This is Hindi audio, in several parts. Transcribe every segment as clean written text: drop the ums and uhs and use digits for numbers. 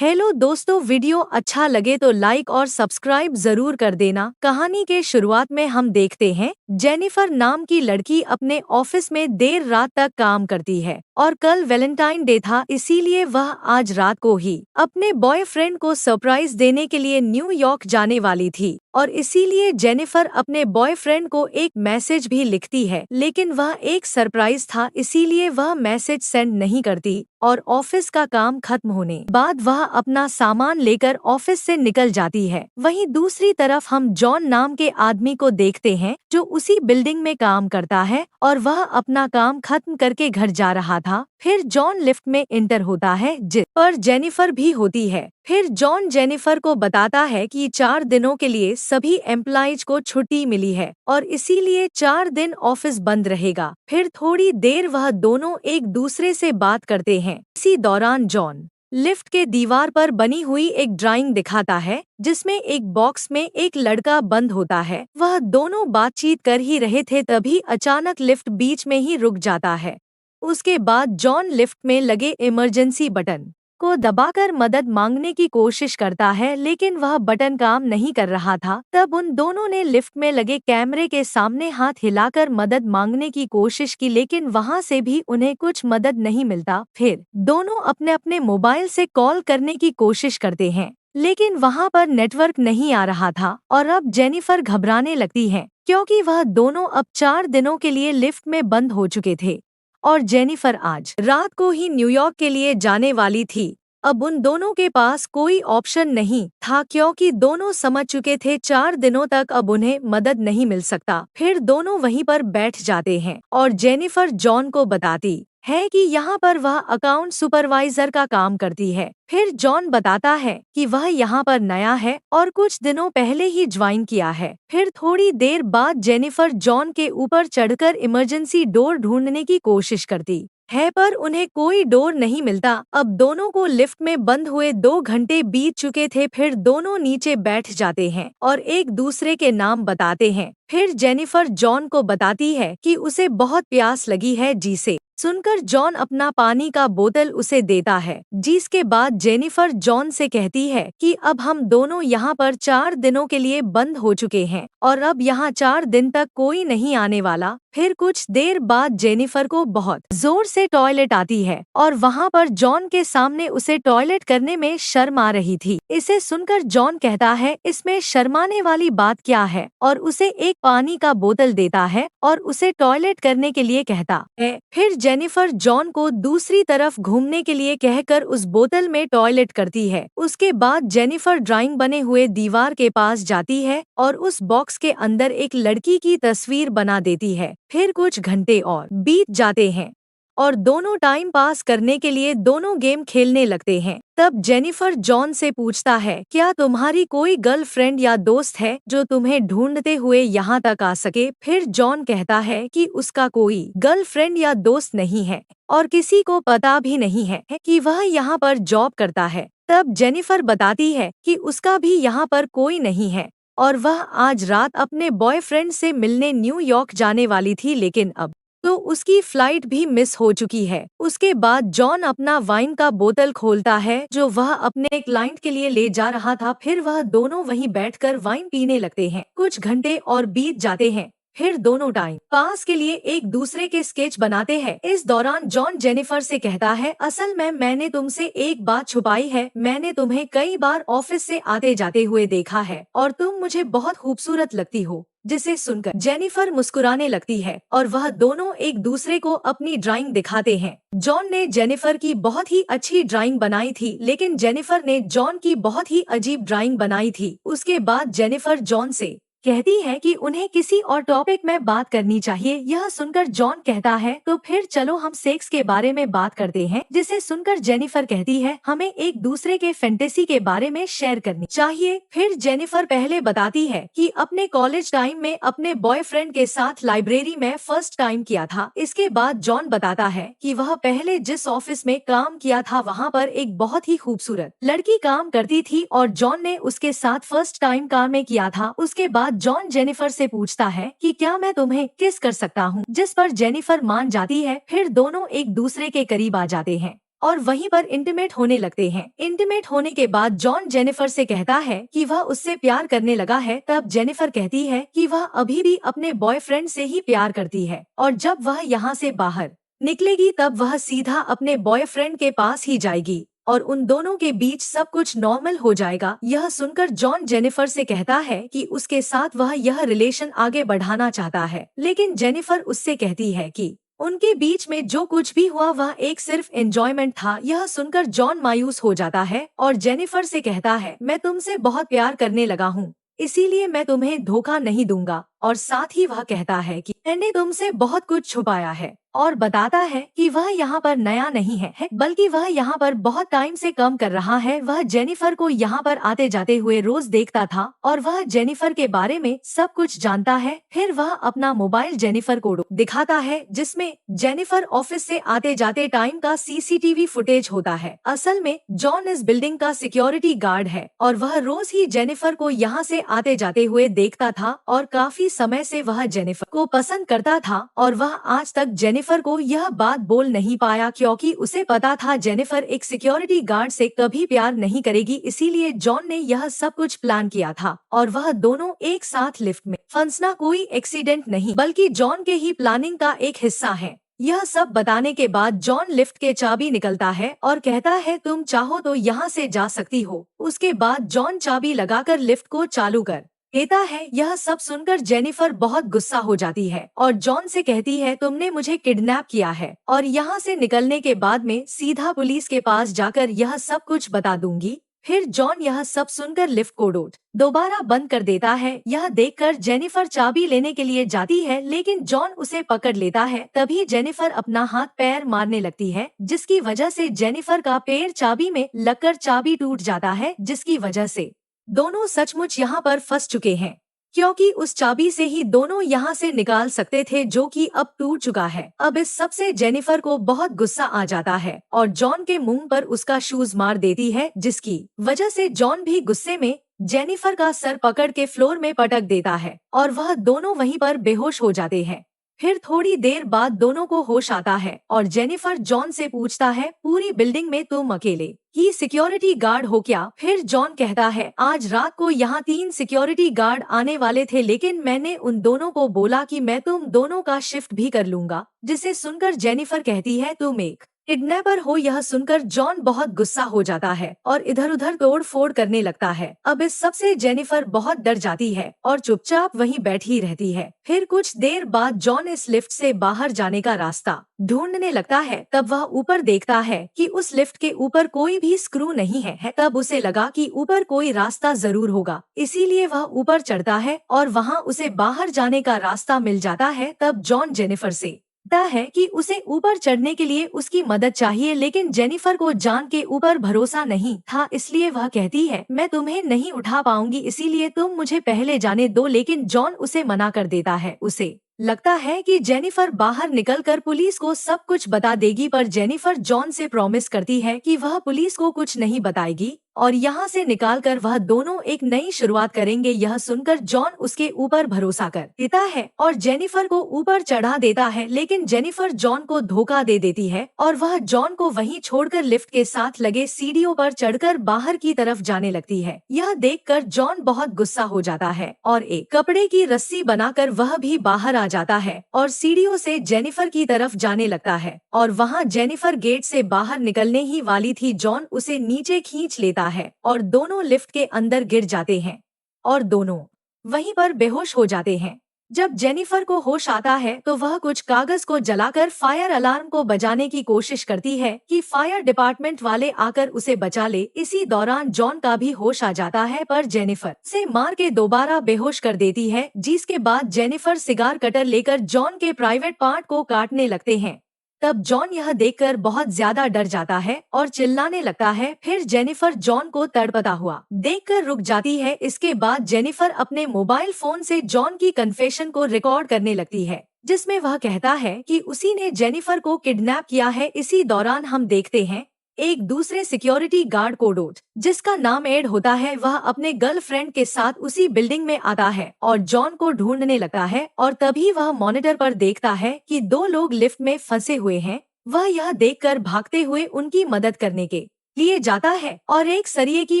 हेलो दोस्तों, वीडियो अच्छा लगे तो लाइक और सब्सक्राइब जरूर कर देना। कहानी के शुरुआत में हम देखते हैं जेनिफर नाम की लड़की अपने ऑफिस में देर रात तक काम करती है और कल वैलेंटाइन डे था, इसीलिए वह आज रात को ही अपने बॉयफ्रेंड को सरप्राइज देने के लिए न्यूयॉर्क जाने वाली थी और इसीलिए जेनिफर अपने बॉयफ्रेंड को एक मैसेज भी लिखती है, लेकिन वह एक सरप्राइज था इसीलिए वह मैसेज सेंड नहीं करती और ऑफिस का काम खत्म होने बाद वह अपना सामान लेकर ऑफिस से निकल जाती है। वहीं दूसरी तरफ हम जॉन नाम के आदमी को देखते हैं जो उसी बिल्डिंग में काम करता है और वह अपना काम खत्म करके घर जा रहा था। फिर जॉन लिफ्ट में एंटर होता है जिस पर जेनिफर भी होती है। फिर जॉन जेनिफर को बताता है कि 4 दिनों के लिए सभी एम्प्लॉइज को छुट्टी मिली है और इसीलिए 4 दिन ऑफिस बंद रहेगा। फिर थोड़ी देर वह दोनों एक दूसरे से बात करते हैं। इसी दौरान जॉन लिफ्ट के दीवार पर बनी हुई एक ड्राइंग दिखाता है जिसमें एक बॉक्स में एक लड़का बंद होता है। वह दोनों बातचीत कर ही रहे थे, तभी अचानक लिफ्ट बीच में ही रुक जाता है। उसके बाद जॉन लिफ्ट में लगे इमरजेंसी बटन को दबाकर मदद मांगने की कोशिश करता है, लेकिन वह बटन काम नहीं कर रहा था। तब उन दोनों ने लिफ्ट में लगे कैमरे के सामने हाथ हिलाकर मदद मांगने की कोशिश की, लेकिन वहां से भी उन्हें कुछ मदद नहीं मिलता। फिर दोनों अपने अपने मोबाइल से कॉल करने की कोशिश करते हैं, लेकिन वहां पर नेटवर्क नहीं आ रहा था और अब जेनिफर घबराने लगती है क्योंकि वह दोनों अब 4 दिनों के लिए लिफ्ट में बंद हो चुके थे और जेनिफर आज रात को ही न्यूयॉर्क के लिए जाने वाली थी। अब उन दोनों के पास कोई ऑप्शन नहीं था क्योंकि दोनों समझ चुके थे 4 दिनों तक अब उन्हें मदद नहीं मिल सकता। फिर दोनों वहीं पर बैठ जाते हैं और जेनिफर जॉन को बताती है कि यहाँ पर वह अकाउंट सुपरवाइजर का काम करती है। फिर जॉन बताता है कि वह यहाँ पर नया है और कुछ दिनों पहले ही ज्वाइन किया है। फिर थोड़ी देर बाद जेनिफर जॉन के ऊपर चढ़कर इमरजेंसी डोर ढूंढने की कोशिश करती है, पर उन्हें कोई डोर नहीं मिलता। अब दोनों को लिफ्ट में बंद हुए 2 घंटे बीत चुके थे। फिर दोनों नीचे बैठ जाते हैं और एक दूसरे के नाम बताते हैं। फिर जेनिफर जॉन को बताती है कि उसे बहुत प्यास लगी है, जिसे सुनकर जॉन अपना पानी का बोतल उसे देता है। जिसके बाद जेनिफर जॉन से कहती है कि अब हम दोनों यहाँ पर 4 दिनों के लिए बंद हो चुके हैं और अब यहाँ 4 दिन तक कोई नहीं आने वाला। फिर कुछ देर बाद जेनिफर को बहुत जोर से टॉयलेट आती है और वहाँ पर जॉन के सामने उसे टॉयलेट करने में शर्म आ रही थी। इसे सुनकर जॉन कहता है इसमें शर्माने वाली बात क्या है और उसे एक पानी का बोतल देता है और उसे टॉयलेट करने के लिए कहता है। फिर जेनिफर जॉन को दूसरी तरफ घूमने के लिए कहकर उस बोतल में टॉयलेट करती है। उसके बाद जेनिफर ड्राइंग बने हुए दीवार के पास जाती है और उस बॉक्स के अंदर एक लड़की की तस्वीर बना देती है। फिर कुछ घंटे और बीत जाते हैं और दोनों टाइम पास करने के लिए दोनों गेम खेलने लगते हैं। तब जेनिफर जॉन से पूछता है क्या तुम्हारी कोई गर्लफ्रेंड या दोस्त है जो तुम्हें ढूंढते हुए यहाँ तक आ सके। फिर जॉन कहता है कि उसका कोई गर्लफ्रेंड या दोस्त नहीं है और किसी को पता भी नहीं है कि वह यहाँ पर जॉब करता है। तब जेनिफर बताती है कि उसका भी यहाँ पर कोई नहीं है और वह आज रात अपने बॉयफ्रेंड से मिलने न्यूयॉर्क जाने वाली थी, लेकिन अब तो उसकी फ्लाइट भी मिस हो चुकी है। उसके बाद जॉन अपना वाइन का बोतल खोलता है जो वह अपने क्लाइंट के लिए ले जा रहा था। फिर वह दोनों वहीं बैठकर वाइन पीने लगते हैं। कुछ घंटे और बीत जाते हैं। फिर दोनों टाइम पास के लिए एक दूसरे के स्केच बनाते हैं। इस दौरान जॉन जेनिफर से कहता है असल में मैंने तुमसे एक बात छुपाई है। मैंने तुम्हें कई बार ऑफिस से आते जाते हुए देखा है और तुम मुझे बहुत खूबसूरत लगती हो। जिसे सुनकर जेनिफर मुस्कुराने लगती है और वह दोनों एक दूसरे को अपनी ड्राइंग दिखाते हैं। जॉन ने जेनिफर की बहुत ही अच्छी ड्राइंग बनाई थी, लेकिन जेनिफर ने जॉन की बहुत ही अजीब ड्राइंग बनाई थी। उसके बाद जेनिफर जॉन से कहती है कि उन्हें किसी और टॉपिक में बात करनी चाहिए। यह सुनकर जॉन कहता है तो फिर चलो हम सेक्स के बारे में बात करते हैं। जिसे सुनकर जेनिफर कहती है हमें एक दूसरे के फैंटेसी के बारे में शेयर करनी चाहिए। फिर जेनिफर पहले बताती है कि अपने कॉलेज टाइम में अपने बॉयफ्रेंड के साथ लाइब्रेरी में फर्स्ट टाइम किया था। इसके बाद जॉन बताता है कि वह पहले जिस ऑफिस में काम किया था वहाँ पर एक बहुत ही खूबसूरत लड़की काम करती थी और जॉन ने उसके साथ फर्स्ट टाइम कार में किया था। उसके बाद जॉन जेनिफर से पूछता है कि क्या मैं तुम्हें किस कर सकता हूँ, जिस पर जेनिफर मान जाती है। फिर दोनों एक दूसरे के करीब आ जाते हैं और वहीं पर इंटीमेट होने लगते हैं। इंटीमेट होने के बाद जॉन जेनिफर से कहता है कि वह उससे प्यार करने लगा है। तब जेनिफर कहती है कि वह अभी भी अपने बॉयफ्रेंड से ही प्यार करती है और जब वह यहाँ से बाहर निकलेगी तब वह सीधा अपने बॉयफ्रेंड के पास ही जाएगी और उन दोनों के बीच सब कुछ नॉर्मल हो जाएगा। यह सुनकर जॉन जेनिफर से कहता है कि उसके साथ वह यह रिलेशन आगे बढ़ाना चाहता है, लेकिन जेनिफर उससे कहती है कि उनके बीच में जो कुछ भी हुआ वह एक सिर्फ एंजॉयमेंट था। यह सुनकर जॉन मायूस हो जाता है और जेनिफर से कहता है, मैं तुमसे बहुत प्यार करने लगा हूँ, इसीलिए मैं तुम्हें धोखा नहीं दूंगा। और साथ ही वह कहता है कि मैंने तुमसे बहुत कुछ छुपाया है और बताता है कि वह यहाँ पर नया नहीं है, बल्कि वह यहाँ पर बहुत टाइम से काम कर रहा है। वह जेनिफर को यहाँ पर आते जाते हुए रोज देखता था और वह जेनिफर के बारे में सब कुछ जानता है। फिर वह अपना मोबाइल जेनिफर को दिखाता है जिसमें जेनिफर ऑफिस से आते जाते टाइम का सीसीटीवी फुटेज होता है। असल में जॉन इस बिल्डिंग का सिक्योरिटी गार्ड है और वह रोज ही जेनिफर को यहाँ से आते जाते हुए देखता था और काफी समय से वह जेनिफर को पसंद करता था और वह आज तक जेनिफर को यह बात बोल नहीं पाया क्योंकि उसे पता था जेनिफर एक सिक्योरिटी गार्ड से कभी प्यार नहीं करेगी। इसीलिए जॉन ने यह सब कुछ प्लान किया था और वह दोनों एक साथ लिफ्ट में फंसना कोई एक्सीडेंट नहीं बल्कि जॉन के ही प्लानिंग का एक हिस्सा है। यह सब बताने के बाद जॉन लिफ्ट के चाबी निकलता है और कहता है, तुम चाहो तो यहाँ से जा सकती हो। उसके बाद जॉन चाबी लगाकर लिफ्ट को चालू कर देता है। यह सब सुनकर जेनिफर बहुत गुस्सा हो जाती है और जॉन से कहती है, तुमने मुझे किडनैप किया है और यहाँ से निकलने के बाद में सीधा पुलिस के पास जाकर यह सब कुछ बता दूंगी। फिर जॉन यह सब सुनकर लिफ्ट को दोबारा बंद कर देता है। यह देखकर जेनिफर चाबी लेने के लिए जाती है लेकिन जॉन उसे पकड़ लेता है। तभी जेनिफर अपना हाथ पैर मारने लगती है जिसकी वजह से जेनिफर का पैर चाबी में लगकर चाबी टूट जाता है, जिसकी वजह से दोनों सचमुच यहाँ पर फंस चुके हैं क्योंकि उस चाबी से ही दोनों यहाँ से निकाल सकते थे जो कि अब टूट चुका है। अब इस सब से जेनिफर को बहुत गुस्सा आ जाता है और जॉन के मुंह पर उसका शूज मार देती है, जिसकी वजह से जॉन भी गुस्से में जेनिफर का सर पकड़ के फ्लोर में पटक देता है और वह दोनों वहीं पर बेहोश हो जाते हैं। फिर थोड़ी देर बाद दोनों को होश आता है और जेनिफर जॉन से पूछता है, पूरी बिल्डिंग में तुम अकेले ही सिक्योरिटी गार्ड हो क्या? फिर जॉन कहता है, आज रात को यहाँ 3 सिक्योरिटी गार्ड आने वाले थे लेकिन मैंने उन दोनों को बोला कि मैं तुम दोनों का शिफ्ट भी कर लूंगा। जिसे सुनकर जेनिफर कहती है, तुम एक किडनैपर हो। यह सुनकर जॉन बहुत गुस्सा हो जाता है और इधर उधर तोड़ फोड़ करने लगता है। अब इस सब से जेनिफर बहुत डर जाती है और चुपचाप वहीं बैठी रहती है। फिर कुछ देर बाद जॉन इस लिफ्ट से बाहर जाने का रास्ता ढूंढने लगता है। तब वह ऊपर देखता है कि उस लिफ्ट के ऊपर कोई भी स्क्रू नहीं है। तब उसे लगा कि ऊपर कोई रास्ता जरूर होगा, इसीलिए वह ऊपर चढ़ता है और वहाँ उसे बाहर जाने का रास्ता मिल जाता है। तब जॉन जेनिफर से कहता है कि उसे ऊपर चढ़ने के लिए उसकी मदद चाहिए, लेकिन जेनिफर को जान के ऊपर भरोसा नहीं था, इसलिए वह कहती है, मैं तुम्हें नहीं उठा पाऊंगी, इसीलिए तुम मुझे पहले जाने दो। लेकिन जॉन उसे मना कर देता है। उसे लगता है कि जेनिफर बाहर निकलकर पुलिस को सब कुछ बता देगी, पर जेनिफर जॉन से प्रॉमिस करती है कि वह पुलिस को कुछ नहीं बताएगी और यहाँ से निकालकर वह दोनों एक नई शुरुआत करेंगे। यह सुनकर जॉन उसके ऊपर भरोसा कर देता है और जेनिफर को ऊपर चढ़ा देता है, लेकिन जेनिफर जॉन को धोखा दे देती है और वह जॉन को वहीं छोड़कर लिफ्ट के साथ लगे सीढ़ियों पर चढ़कर बाहर की तरफ जाने लगती है। यह देखकर जॉन बहुत गुस्सा हो जाता है और एक कपड़े की रस्सी बनाकर वह भी बाहर आ जाता है और सीढ़ियों से जेनिफर की तरफ जाने लगता है और वहाँ जेनिफर गेट से बाहर निकलने ही वाली थी। जॉन उसे नीचे खींच लेता है और दोनों लिफ्ट के अंदर गिर जाते हैं और दोनों वहीं पर बेहोश हो जाते हैं। जब जेनिफर को होश आता है तो वह कुछ कागज को जलाकर फायर अलार्म को बजाने की कोशिश करती है कि फायर डिपार्टमेंट वाले आकर उसे बचा ले। इसी दौरान जॉन का भी होश आ जाता है, पर जेनिफर से मार के दोबारा बेहोश कर देती है, जिसके बाद जेनिफर सिगार कटर लेकर जॉन के प्राइवेट पार्ट को काटने लगते हैं। तब जॉन यह देखकर बहुत ज्यादा डर जाता है और चिल्लाने लगता है। फिर जेनिफर जॉन को तड़पता हुआ देखकर रुक जाती है। इसके बाद जेनिफर अपने मोबाइल फोन से जॉन की कन्फेशन को रिकॉर्ड करने लगती है, जिसमें वह कहता है कि उसी ने जेनिफर को किडनैप किया है। इसी दौरान हम देखते हैं एक दूसरे सिक्योरिटी गार्ड को जिसका नाम एड होता है, वह अपने गर्लफ्रेंड के साथ उसी बिल्डिंग में आता है और जॉन को ढूंढने लगता है और तभी वह मॉनिटर पर देखता है कि 2 लोग लिफ्ट में फंसे हुए हैं। वह यह देखकर भागते हुए उनकी मदद करने के लिए जाता है और एक सरिये की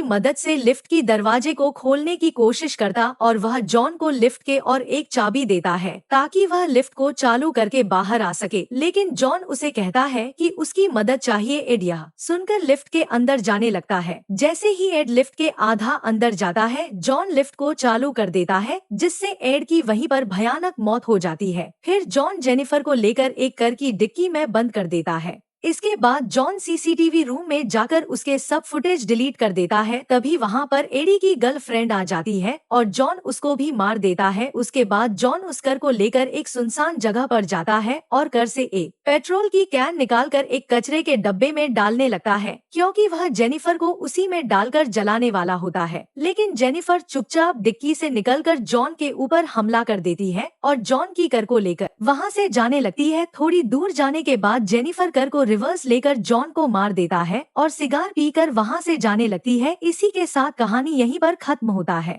मदद से लिफ्ट की दरवाजे को खोलने की कोशिश करता और वह जॉन को लिफ्ट के और एक चाबी देता है ताकि वह लिफ्ट को चालू करके बाहर आ सके, लेकिन जॉन उसे कहता है कि उसकी मदद चाहिए। एड यह सुनकर लिफ्ट के अंदर जाने लगता है। जैसे ही एड लिफ्ट के आधा अंदर जाता है, जॉन लिफ्ट को चालू कर देता है, जिससे एड की वहीं पर भयानक मौत हो जाती है। फिर जॉन जेनिफर को लेकर एक कार की डिक्की में बंद कर देता है। इसके बाद जॉन सीसीटीवी रूम में जाकर उसके सब फुटेज डिलीट कर देता है। तभी वहाँ पर एडी की गर्लफ्रेंड आ जाती है और जॉन उसको भी मार देता है। उसके बाद जॉन उस कार को लेकर एक सुनसान जगह पर जाता है और कार से एक पेट्रोल की कैन निकालकर एक कचरे के डब्बे में डालने लगता है, क्योंकि वह जेनिफर को उसी में डालकर जलाने वाला होता है। लेकिन जेनिफर चुपचाप डिक्की से निकलकर जॉन के ऊपर हमला कर देती है और जॉन की कार को लेकर वहाँ से जाने लगती है। थोड़ी दूर जाने के बाद जेनिफर कार को रिवर्स लेकर जॉन को मार देता है और सिगार पीकर वहाँ से जाने लगती है। इसी के साथ कहानी यहीं पर खत्म होता है।